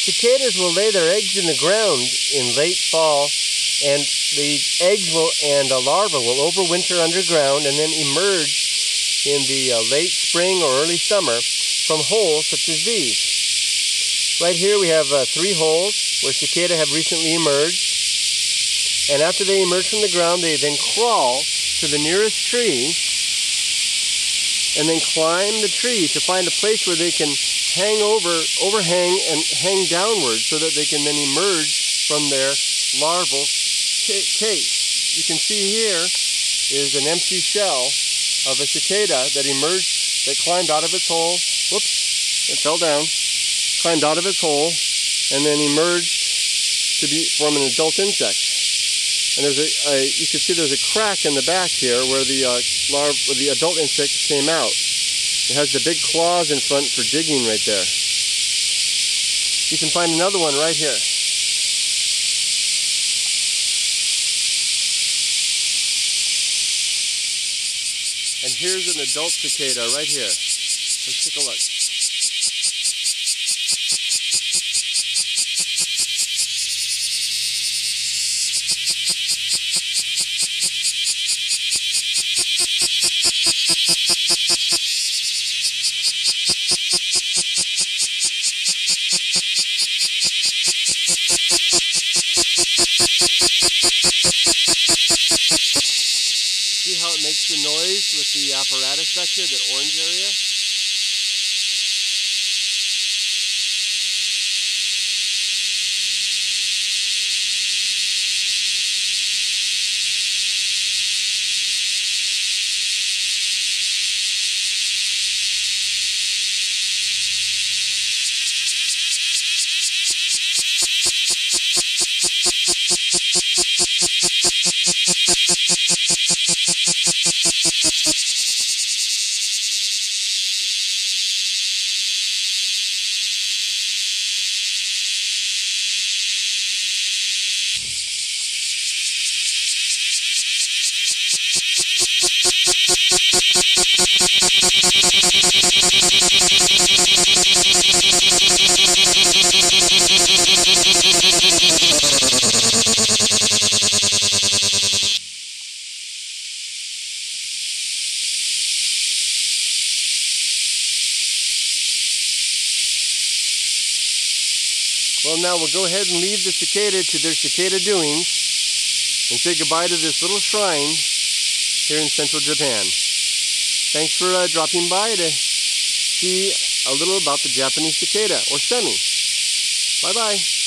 Cicadas will lay their eggs in the ground in late fall, and the eggs and a larva will overwinter underground and then emerge in the late spring or early summer from holes such as these. Right here we have 3 holes where cicada have recently emerged, and after they emerge from the ground they then crawl to the nearest tree and then climb the tree to find a place where they can overhang and hang downward so that they can then emerge from their larval case. You can see here is an empty shell of a cicada that emerged, that climbed out of its hole. Whoops, it fell down. Climbed out of its hole and then emerged to form an adult insect. And there's you can see there's a crack in the back here where the adult insect came out. It has the big claws in front for digging right there. You can find another one right here. And here's an adult cicada right here. Let's take a look. See how it makes the noise with the apparatus back here, that orange area? Well, now we'll go ahead and leave the cicada to their cicada doings and say goodbye to this little shrine here in central Japan. Thanks for dropping by to see a little about the Japanese cicada, or semi. Bye-bye.